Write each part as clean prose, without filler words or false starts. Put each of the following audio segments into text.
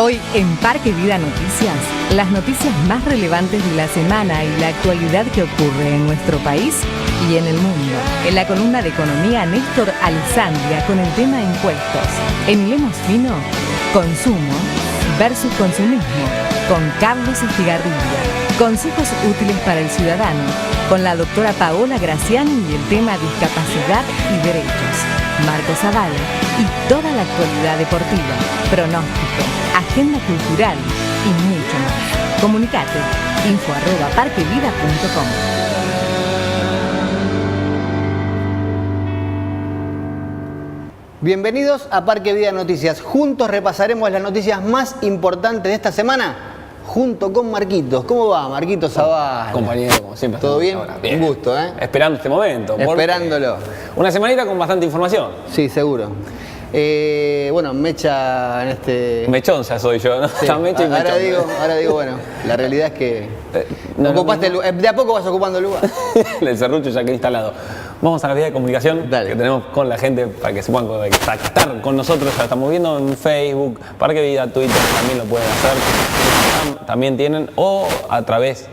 Hoy en Parque Vida Noticias, las noticias más relevantes de la semana y la actualidad que ocurre en nuestro país y en el mundo. En la columna de economía, Néstor Alessandria con el tema impuestos. En Hilemos Fino, consumo versus consumismo, con Carlos Estigarribia. Consejos útiles para el ciudadano, con la doctora Paola Graciani y el tema discapacidad y derechos. Marco Zavala y toda la actualidad deportiva, pronóstico, agenda cultural y mucho más. Comunicate, info@parquevida.com. Bienvenidos a Parque Vida Noticias. Juntos repasaremos las noticias más importantes de esta semana, junto con Marquitos. ¿Cómo va, Marquitos Zavala? Compañero, como siempre. ¿Todo bien? Bien. Un gusto, ¿eh? Esperando este momento. Esperándolo. Una semanita con bastante información. Sí, seguro. Bueno, Mecha en este... Mechonza soy yo, ¿no? Sí. Mecha y Ahora mechonza. digo, bueno, la realidad es que ocupaste el lugar. De a poco vas ocupando el lugar. El serrucho ya quedó instalado. Vamos a la vía de comunicación que tenemos con la gente para que se puedan contactar con nosotros. La estamos viendo en Facebook, Parque Vida, Twitter, también lo pueden hacer. Instagram también tienen, o a través,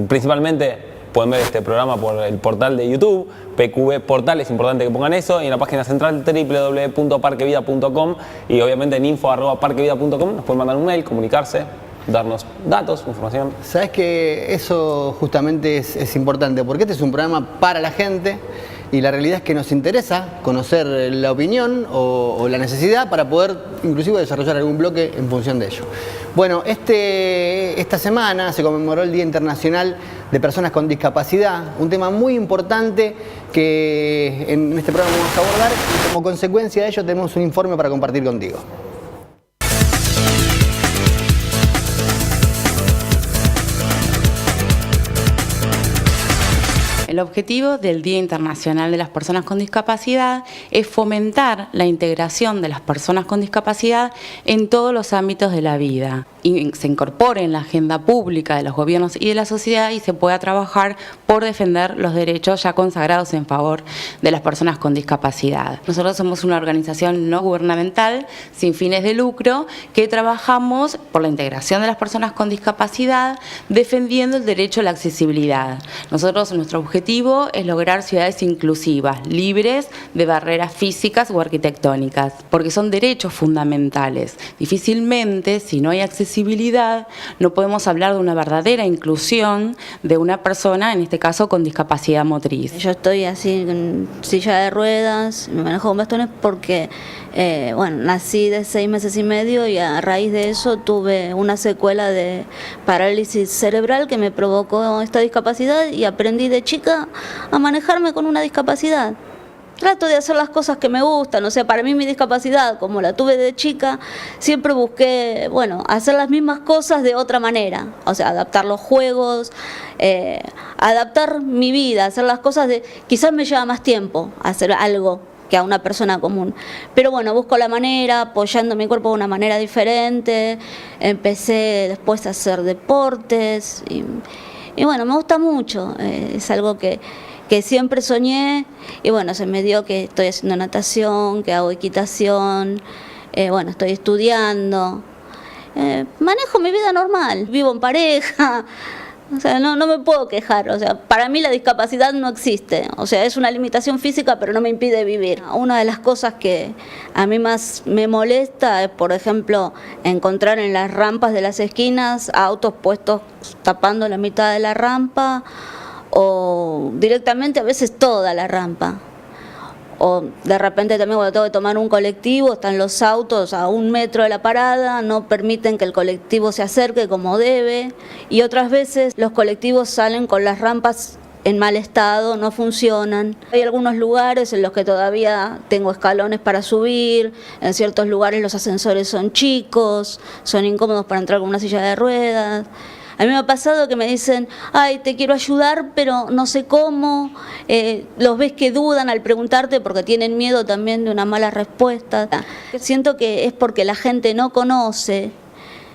principalmente, pueden ver este programa por el portal de YouTube, PQV Portal, es importante que pongan eso, y en la página central www.parquevida.com y obviamente en info@parquevida.com nos pueden mandar un mail, comunicarse, darnos datos, información. Sabes que eso justamente es importante, porque este es un programa para la gente y la realidad es que nos interesa conocer la opinión o la necesidad para poder inclusive desarrollar algún bloque en función de ello. Bueno, esta semana se conmemoró el Día Internacional de Personas con Discapacidad, un tema muy importante que en este programa vamos a abordar y como consecuencia de ello tenemos un informe para compartir contigo. El objetivo del Día Internacional de las Personas con Discapacidad es fomentar la integración de las personas con discapacidad en todos los ámbitos de la vida y se incorpore en la agenda pública de los gobiernos y de la sociedad y se pueda trabajar por defender los derechos ya consagrados en favor de las personas con discapacidad. Nosotros somos una organización no gubernamental sin fines de lucro que trabajamos por la integración de las personas con discapacidad defendiendo el derecho a la accesibilidad. Nuestro objetivo es lograr ciudades inclusivas, libres de barreras físicas o arquitectónicas, porque son derechos fundamentales. Difícilmente, si no hay accesibilidad, no podemos hablar de una verdadera inclusión de una persona, en este caso con discapacidad motriz. Yo estoy así en silla de ruedas, me manejo con bastones porque nací de 6 meses y medio y a raíz de eso tuve una secuela de parálisis cerebral que me provocó esta discapacidad y aprendí de chica a manejarme con una discapacidad. Trato de hacer las cosas que me gustan, o sea, para mí mi discapacidad, como la tuve de chica, siempre busqué, hacer las mismas cosas de otra manera, o sea, adaptar los juegos, adaptar mi vida, hacer las cosas quizás me lleva más tiempo hacer algo que a una persona común, pero busco la manera, apoyando mi cuerpo de una manera diferente, empecé después a hacer deportes y me gusta mucho, es algo que siempre soñé y se me dio que estoy haciendo natación, que hago equitación, estoy estudiando, manejo mi vida normal, vivo en pareja, o sea, no me puedo quejar, o sea, para mí la discapacidad no existe, o sea, es una limitación física pero no me impide vivir. Una de las cosas que a mí más me molesta es, por ejemplo, encontrar en las rampas de las esquinas autos puestos tapando la mitad de la rampa, o directamente a veces toda la rampa, o de repente también cuando tengo que tomar un colectivo están los autos a 1 metro de la parada, no permiten que el colectivo se acerque como debe, y otras veces los colectivos salen con las rampas en mal estado, no funcionan. Hay algunos lugares en los que todavía tengo escalones para subir, en ciertos lugares los ascensores son chicos, son incómodos para entrar con una silla de ruedas. A mí me ha pasado que me dicen, ay, te quiero ayudar, pero no sé cómo. Los ves que dudan al preguntarte porque tienen miedo también de una mala respuesta. Siento que es porque la gente no conoce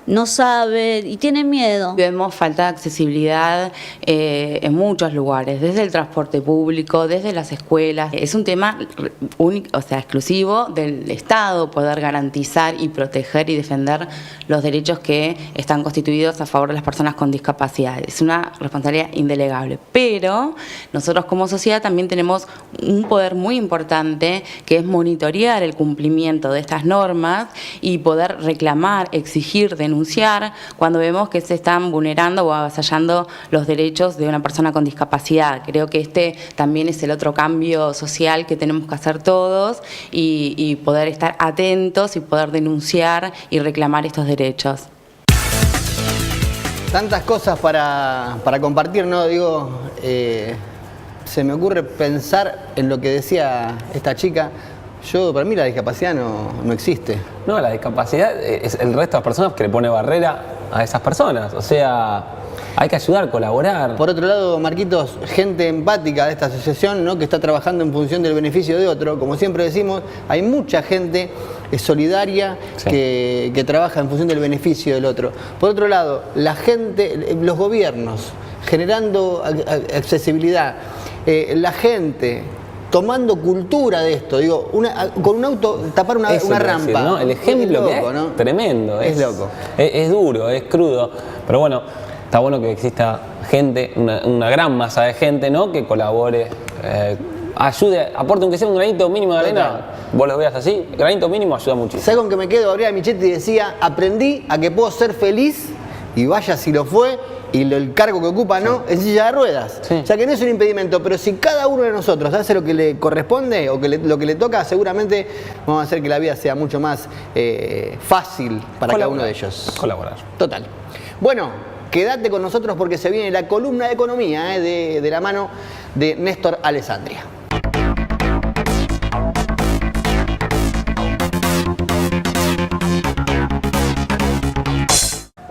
no sabe y tiene miedo. Vemos falta de accesibilidad en muchos lugares, desde el transporte público, desde las escuelas. Es un tema único, o sea, exclusivo del Estado, poder garantizar y proteger y defender los derechos que están constituidos a favor de las personas con discapacidad. Es una responsabilidad indelegable. Pero nosotros como sociedad también tenemos un poder muy importante, que es monitorear el cumplimiento de estas normas y poder reclamar, exigir, denunciar cuando vemos que se están vulnerando o avasallando los derechos de una persona con discapacidad. Creo que este también es el otro cambio social que tenemos que hacer todos y poder estar atentos y poder denunciar y reclamar estos derechos. Tantas cosas para compartir, ¿no? Digo, se me ocurre pensar en lo que decía esta chica. Para mí la discapacidad no existe. No, la discapacidad es el resto de las personas que le pone barrera a esas personas. O sea, hay que ayudar, colaborar. Por otro lado, Marquitos, gente empática de esta asociación, ¿no? Que está trabajando en función del beneficio de otro. Como siempre decimos, hay mucha gente solidaria, sí, que trabaja en función del beneficio del otro. Por otro lado, la gente, los gobiernos, generando accesibilidad, la gente tomando cultura de esto, digo, con un auto tapar una rampa. Decir, ¿no? El ejemplo loco, que es, ¿no? Tremendo. Es loco. Es duro, es crudo, pero bueno, está bueno que exista gente, una gran masa de gente, ¿no? Que colabore, ayude, aporte aunque sea un granito mínimo de arena. Vos lo veas así, granito mínimo ayuda muchísimo. ¿Sabes con qué me quedo? Gabriela Michetti decía, aprendí a que puedo ser feliz, y vaya si lo fue, y el cargo que ocupa, ¿no? En silla de ruedas. Sí. O sea que no es un impedimento, pero si cada uno de nosotros hace lo que le corresponde o lo que le toca, seguramente vamos a hacer que la vida sea mucho más fácil para cada uno de ellos. Colaborar. Total. Bueno, quédate con nosotros porque se viene la columna de economía de la mano de Néstor Alessandria.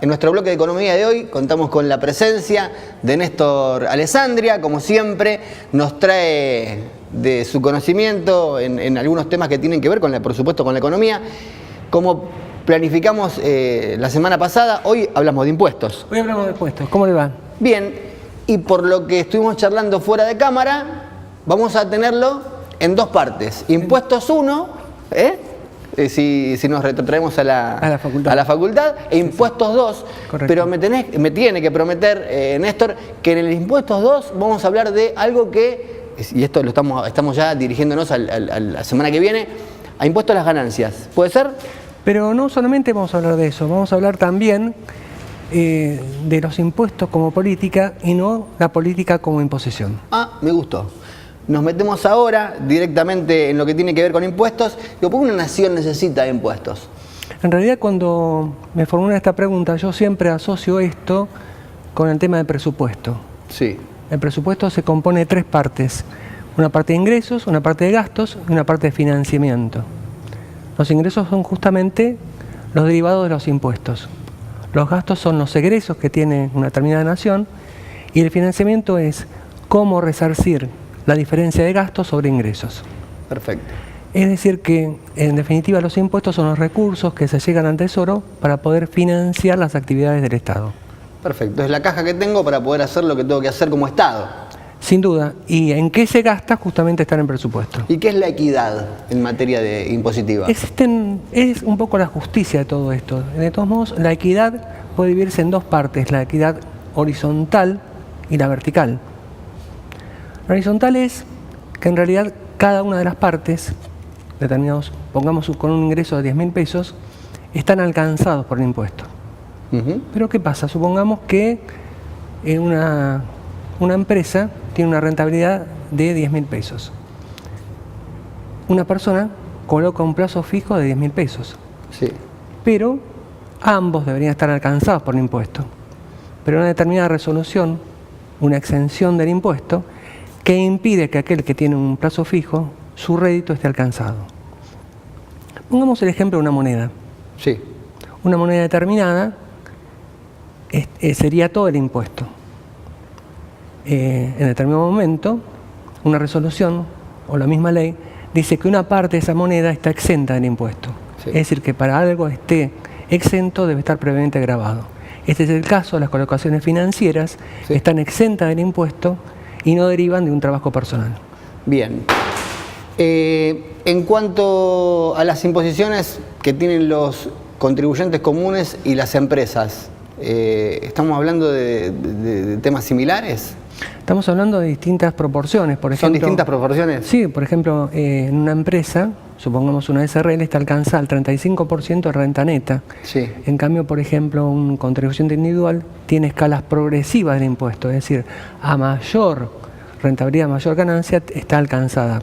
En nuestro bloque de economía de hoy contamos con la presencia de Néstor Alessandria. Como siempre, nos trae de su conocimiento en algunos temas que tienen que ver, por supuesto, con la economía. Como planificamos la semana pasada, hoy hablamos de impuestos. Hoy hablamos de impuestos. ¿Cómo le va? Bien, y por lo que estuvimos charlando fuera de cámara, vamos a tenerlo en dos partes. Impuestos 1, si nos retrotraemos a la facultad, e impuestos 2. Correcto. Pero me tiene que prometer, Néstor, que en el impuestos 2 vamos a hablar de algo que, y esto lo estamos ya dirigiéndonos a la semana que viene, a impuestos a las ganancias. ¿Puede ser? Pero no solamente vamos a hablar de eso, vamos a hablar también de los impuestos como política y no la política como imposición. Ah, me gustó. Nos metemos ahora directamente en lo que tiene que ver con impuestos. ¿Por qué una nación necesita impuestos? En realidad, cuando me formulan esta pregunta, yo siempre asocio esto con el tema del presupuesto. Sí. El presupuesto se compone de tres partes. Una parte de ingresos, una parte de gastos y una parte de financiamiento. Los ingresos son justamente los derivados de los impuestos. Los gastos son los egresos que tiene una determinada nación y el financiamiento es cómo resarcir la diferencia de gastos sobre ingresos. Perfecto. Es decir que, en definitiva, los impuestos son los recursos que se llegan al Tesoro para poder financiar las actividades del Estado. Perfecto. Es la caja que tengo para poder hacer lo que tengo que hacer como Estado. Sin duda. ¿Y en qué se gasta? Justamente está en el presupuesto. ¿Y qué es la equidad en materia de impositiva? Es un poco la justicia de todo esto. De todos modos, la equidad puede dividirse en dos partes, la equidad horizontal y la vertical. La horizontal es que en realidad cada una de las partes, determinados, pongamos con un ingreso de 10.000 pesos, están alcanzados por el impuesto. Pero ¿qué pasa? Supongamos que una empresa tiene una rentabilidad de 10.000 pesos. Una persona coloca un plazo fijo de 10.000 pesos. Sí. Pero ambos deberían estar alcanzados por el impuesto. Pero una determinada resolución, una exención del impuesto, que impide que aquel que tiene un plazo fijo, su rédito esté alcanzado. Pongamos el ejemplo de una moneda. Sí. Una moneda determinada sería todo el impuesto. En determinado momento, una resolución o la misma ley dice que una parte de esa moneda está exenta del impuesto. Sí. Es decir, que para algo esté exento debe estar previamente gravado. Este es el caso, las colocaciones financieras están exentas del impuesto y no derivan de un trabajo personal. Bien. En cuanto a las imposiciones que tienen los contribuyentes comunes y las empresas, ¿estamos hablando de temas similares? Estamos hablando de distintas proporciones, por ejemplo. ¿Son distintas proporciones? Sí, por ejemplo, en una empresa, supongamos una SRL, está alcanzada el 35% de renta neta. Sí. En cambio, por ejemplo, un contribuyente individual tiene escalas progresivas del impuesto, es decir, a mayor rentabilidad, mayor ganancia, está alcanzada.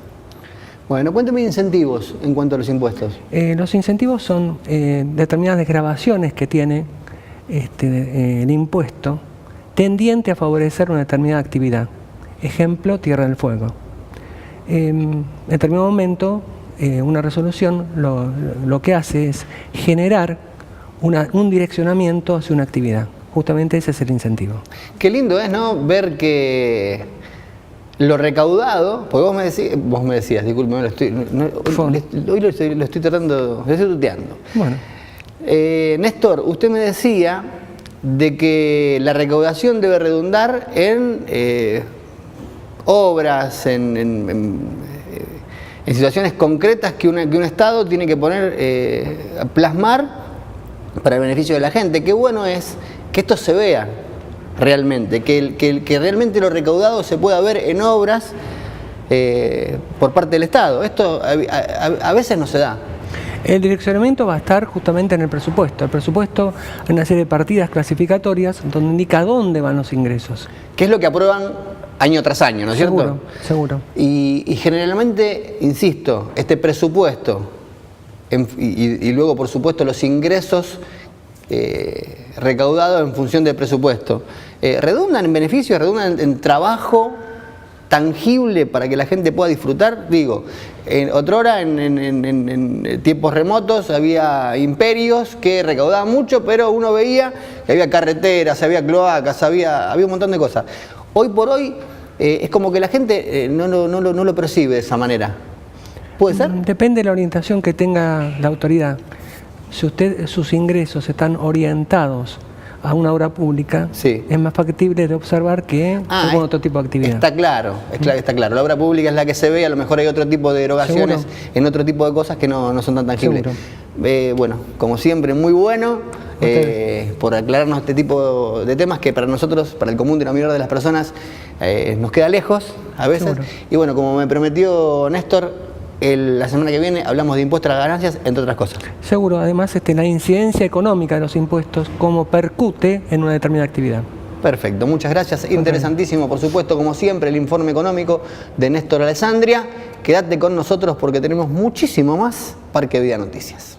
Bueno, cuéntame incentivos en cuanto a los impuestos. Los incentivos son determinadas desgravaciones que tiene el impuesto tendiente a favorecer una determinada actividad. Ejemplo, Tierra del Fuego. En determinado momento, una resolución lo que hace es generar un direccionamiento hacia una actividad. Justamente ese es el incentivo. Qué lindo es, ¿no? Ver que lo recaudado, porque vos me decías, disculpe, hoy lo estoy tratando, lo estoy tuteando. Bueno. Néstor, usted me decía de que la recaudación debe redundar en obras, en situaciones concretas que un Estado tiene que poner, plasmar para el beneficio de la gente. Qué bueno es que esto se vea realmente, que realmente lo recaudado se pueda ver en obras por parte del Estado. Esto a veces no se da. El direccionamiento va a estar justamente en el presupuesto. El presupuesto hay una serie de partidas clasificatorias donde indica dónde van los ingresos. ¿Qué es lo que aprueban año tras año, no es cierto? Seguro. Y generalmente, insisto, este presupuesto y luego, por supuesto, los ingresos recaudados en función del presupuesto, ¿redundan en beneficios, redundan en trabajo tangible para que la gente pueda disfrutar? Digo, otrora en tiempos remotos había imperios que recaudaban mucho, pero uno veía que había carreteras, había cloacas, había un montón de cosas. Hoy por hoy es como que la gente no lo percibe de esa manera. ¿Puede ser? Depende de la orientación que tenga la autoridad. Si sus ingresos están orientados a una obra pública, sí, es más factible de observar que algún otro tipo de actividad. Está claro, está claro. La obra pública es la que se ve, a lo mejor hay otro tipo de erogaciones. ¿Seguro? En otro tipo de cosas que no son tan tangibles. Bueno, como siempre, muy bueno por aclararnos este tipo de temas que para nosotros, para el común denominador de las personas, nos queda lejos a veces. Seguro. Y bueno, como me prometió Néstor, la semana que viene hablamos de impuestos a las ganancias, entre otras cosas. Seguro, además la incidencia económica de los impuestos, cómo percute en una determinada actividad. Perfecto, muchas gracias. Interesantísimo, por supuesto, como siempre, el informe económico de Néstor Alessandria. Quédate con nosotros porque tenemos muchísimo más Parque Vida Noticias.